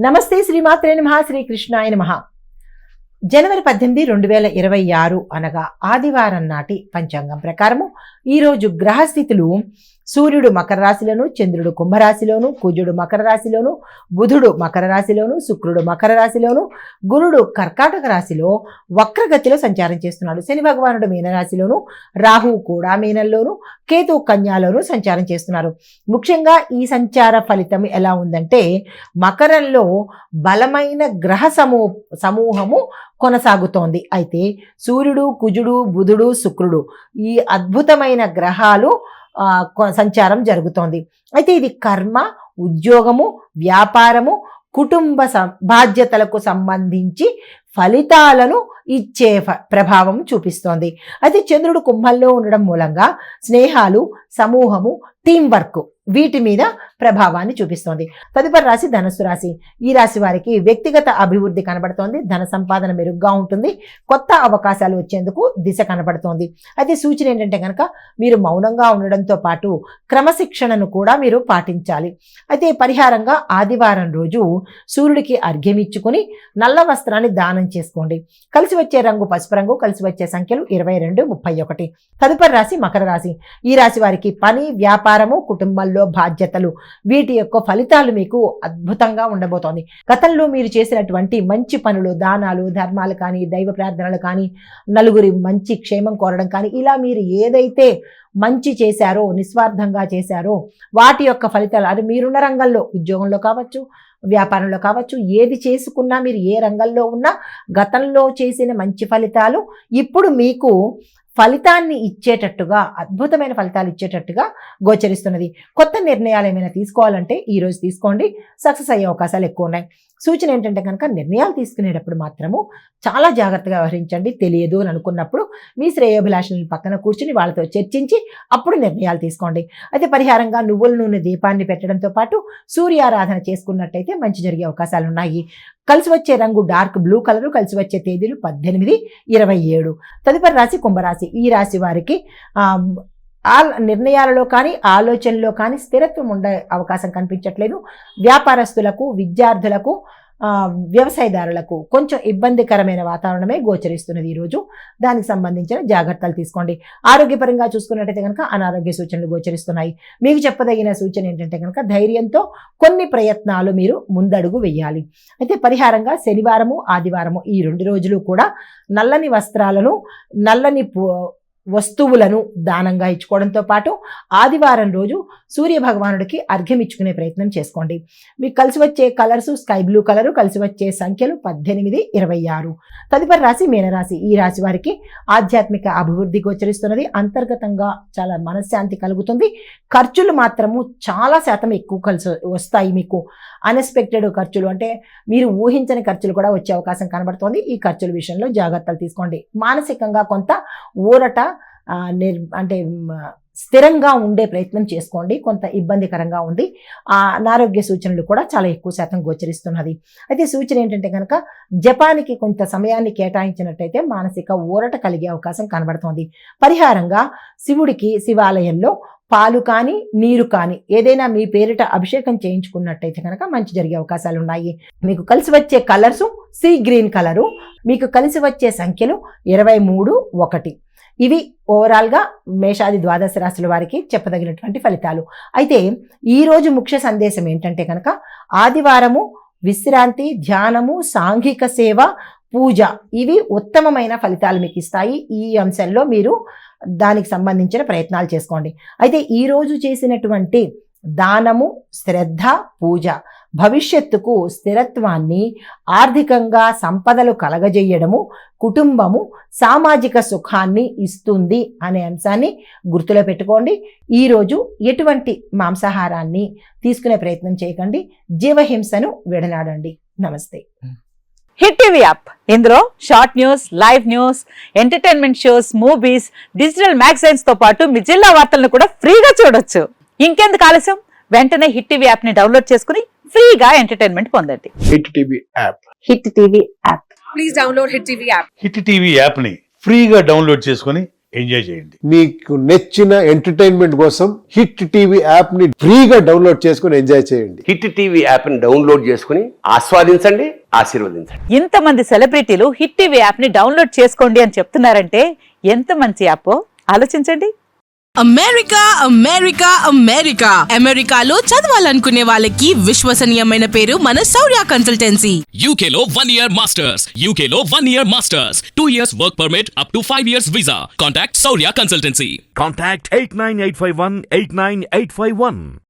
నమస్తే శ్రీమాత్రే నమః శ్రీకృష్ణాయ నమః. జనవరి 18, 2026 అనగా ఆదివారం నాటి పంచాంగం ప్రకారము ఈరోజు గ్రహస్థితులు సూర్యుడు మకర రాశిలోను, చంద్రుడు కుంభరాశిలోను, కుజుడు మకర రాశిలోను, బుధుడు మకర రాశిలోను, శుక్రుడు మకర రాశిలోను, గురుడు కర్కాటక రాశిలో వక్రగతిలో సంచారం చేస్తున్నాడు. శని భగవానుడు మీనరాశిలోను, రాహువు కూడా మీనంలోను, కేతు కన్యాలోను సంచారం చేస్తున్నారు. ముఖ్యంగా ఈ సంచార ఫలితం ఎలా ఉందంటే మకరంలో బలమైన గ్రహ సమూహము కొనసాగుతోంది. అయితే సూర్యుడు, కుజుడు, బుధుడు, శుక్రుడు ఈ అద్భుతమైన గ్రహాలు సంచారం జరుగుతోంది. అయితే ఇది కర్మ, ఉద్యోగము, వ్యాపారము, కుటుంబ బాధ్యతలకు సంబంధించి ఫలితాలను ఇచ్చే ప్రభావం చూపిస్తోంది. అయితే చంద్రుడు కుంభంలో ఉండడం మూలంగా స్నేహాలు, సమూహము, టీం వర్క్ వీటి మీద ప్రభావాన్ని చూపిస్తోంది. తదుపరి రాశి ధనుస్సు రాశి. ఈ రాశి వారికి వ్యక్తిగత అభివృద్ధి కనబడుతోంది. ధన సంపాదన మెరుగ్గా ఉంటుంది. కొత్త అవకాశాలు వచ్చేందుకు దిశ కనబడుతోంది. అయితే సూచన ఏంటంటే కనుక మీరు మౌనంగా ఉండడంతో పాటు క్రమశిక్షణను కూడా మీరు పాటించాలి. అయితే పరిహారంగా ఆదివారం రోజు సూర్యుడికి అర్ఘ్యం ఇచ్చుకుని నల్ల వస్త్రాన్ని దానం చేసుకోండి. కలిసి వచ్చే రంగు పసుపు రంగు, కలిసి వచ్చే సంఖ్యలు 22, 31. తదుపరి రాశి మకర రాశి. ఈ రాశి వారికి పని, వ్యాపారము, కుటుంబంలో బాధ్యతలు వీటి యొక్క ఫలితాలు మీకు అద్భుతంగా ఉండబోతోంది. గతంలో మీరు చేసినటువంటి మంచి పనులు, దానాలు, ధర్మాలు కానీ, దైవ ప్రార్థనలు కానీ, నలుగురి మంచి క్షేమం కోరడం కానీ, ఇలా మీరు ఏదైతే మంచి చేశారో, నిస్వార్థంగా చేశారో వాటి యొక్క ఫలితాలు అది మీరున్న రంగంలో, ఉద్యోగంలో కావచ్చు, వ్యాపారంలో కావచ్చు, ఏది చేసుకున్నా మీరు ఏ రంగంలో ఉన్నా గతంలో చేసిన మంచి ఫలితాలు ఇప్పుడు మీకు ఫలితాన్ని ఇచ్చేటట్టుగా, అద్భుతమైన ఫలితాలు ఇచ్చేటట్టుగా గోచరిస్తున్నది. కొత్త నిర్ణయాలు ఏమైనా తీసుకోవాలంటే ఈరోజు తీసుకోండి, సక్సెస్ అయ్యే అవకాశాలు ఎక్కువ ఉన్నాయి. సూచన ఏంటంటే కనుక నిర్ణయాలు తీసుకునేటప్పుడు మాత్రము చాలా జాగ్రత్తగా వ్యవహరించండి. తెలియదు అని అనుకున్నప్పుడు మీ శ్రేయోభిలాషులను పక్కన కూర్చుని వాళ్ళతో చర్చించి అప్పుడు నిర్ణయాలు తీసుకోండి. అయితే పరిహారంగా నువ్వుల నూనె దీపాన్ని పెట్టడంతో పాటు సూర్యారాధన చేసుకున్నట్టయితే మంచి జరిగే అవకాశాలు ఉన్నాయి. కలిసి వచ్చే రంగు డార్క్ బ్లూ కలరు, కలిసి వచ్చే తేదీలు 18, 27. తదుపరి రాశి కుంభరాశి. ఈ రాశి వారికి నిర్ణయాలలో కానీ, ఆలోచనలో కానీ స్థిరత్వం ఉండే అవకాశం కనిపించట్లేదు. వ్యాపారస్తులకు, విద్యార్థులకు, వ్యవసాయదారులకు కొంచెం ఇబ్బందికరమైన వాతావరణమే గోచరిస్తున్నది ఈరోజు. దానికి సంబంధించిన జాగ్రత్తలు తీసుకోండి. ఆరోగ్యపరంగా చూసుకున్నట్టయితే కనుక అనారోగ్య సూచనలు గోచరిస్తున్నాయి. మీకు చెప్పదగిన సూచన ఏంటంటే కనుక ధైర్యంతో కొన్ని ప్రయత్నాలు మీరు ముందడుగు వేయాలి. అయితే పరిహారంగా శనివారము, ఆదివారము ఈ 2 రోజులు కూడా నల్లని వస్త్రాలను, నల్లని వస్తువులను దానంగా ఇచ్చుకోవడంతో పాటు ఆదివారం రోజు సూర్య భగవానుడికి అర్ఘ్యం ఇచ్చుకునే ప్రయత్నం చేసుకోండి. మీకు కలిసి వచ్చే కలర్స్ స్కై బ్లూ కలరు, కలిసి వచ్చే సంఖ్యలు 18, 26. తదుపరి రాశి మీనరాశి. ఈ రాశి వారికి ఆధ్యాత్మిక అభివృద్ధి గోచరిస్తున్నది. అంతర్గతంగా చాలా మనశ్శాంతి కలుగుతుంది. ఖర్చులు మాత్రము చాలా శాతం ఎక్కువ కలిసి వస్తాయి. మీకు అన్ఎక్స్పెక్టెడ్ ఖర్చులు అంటే మీరు ఊహించని ఖర్చులు కూడా వచ్చే అవకాశం కనబడుతోంది. ఈ ఖర్చుల విషయంలో జాగ్రత్తలు తీసుకోండి. మానసికంగా కొంత ఊరట అంటే స్థిరంగా ఉండే ప్రయత్నం చేసుకోండి. కొంత ఇబ్బందికరంగా ఉంది. అనారోగ్య సూచనలు కూడా చాలా ఎక్కువ శాతం గోచరిస్తున్నది. అయితే సూచన ఏంటంటే కనుక జపానికి కొంత సమయాన్ని కేటాయించినట్టయితే మానసిక ఊరట కలిగే అవకాశం కనబడుతోంది. పరిహారంగా శివుడికి శివాలయంలో పాలు కానీ, నీరు కానీ ఏదైనా మీ పేరిట అభిషేకం చేయించుకున్నట్టయితే కనుక మంచి జరిగే అవకాశాలు ఉన్నాయి. మీకు కలిసి వచ్చే కలర్సు సీ గ్రీన్ కలరు, మీకు కలిసి వచ్చే సంఖ్యలు 23, 1. ఇవి ఓవరాల్గా మేషాది ద్వాదశ రాశుల వారికి చెప్పదగినటువంటి ఫలితాలు. అయితే ఈరోజు ముఖ్య సందేశం ఏంటంటే కనుక ఆదివారము విశ్రాంతి, ధ్యానము, సాంఘిక సేవ, పూజ ఇవి ఉత్తమమైన ఫలితాలు మీకు ఇస్తాయి. ఈ అంశంలో మీరు దానికి సంబంధించిన ప్రయత్నాలు చేసుకోండి. అయితే ఈరోజు చేసినటువంటి దానము, శ్రద్ధ, పూజ భవిష్యత్తుకు స్థిరత్వాన్ని, ఆర్థికంగా సంపదలు కలగజేయడము, కుటుంబము, సామాజిక సుఖాన్ని ఇస్తుంది అనే అంశాన్ని గుర్తులో పెట్టుకోండి. ఈరోజు ఎటువంటి మాంసాహారాన్ని తీసుకునే ప్రయత్నం చేయకండి. జీవహింసను విడనాడండి. నమస్తే. హిట్ టీవీ యాప్, ఇందులో short news, live news, entertainment shows, movies, digital magazines తో పాటు మీ జిల్లా వార్తలను కూడా ఫ్రీగా చూడొచ్చు. ఇంకెందుకు ఆలస్యం, వెంటనే హిట్ టీవీ యాప్ ని డౌన్లోడ్ చేసుకుని ఫ్రీగా ఎంటర్టైన్మెంట్ పొందండి. Hit TV app. Hit TV app. Please download hit TV app. Hit TV app ని ఫ్రీగా డౌన్లోడ్ చేసుకుని ఎంజాయ్ చేయండి. మీకు నచ్చిన ఎంటర్టైన్మెంట్ కోసం హిట్ టీవీ యాప్ ని ఫ్రీగా డౌన్లోడ్ చేసుకుని ఎంజాయ్ చేయండి. హిట్ టీవీ యాప్ ని డౌన్లోడ్ చేసుకుని ఆస్వాదించండి, ఆశీర్వదించండి. ఇంతమంది సెలబ్రిటీలు హిట్ టీవీ యాప్ ని డౌన్లోడ్ చేసుకోండి అని చెప్తున్నారంటే ఎంత మంచి యాప్ ఆలోచించండి. అమెరికా అమెరికా అమెరికా అమెరికాలో చదవాలనుకునే వాళ్ళకి విశ్వసనీయమైన పేరు మన శౌర్య కన్సల్టెన్సీ. UK లో 1 year masters. UK లో 1 year masters. 2 years work permit up to 5 years visa. Contact Saurya Consultancy. Contact 89851 89851.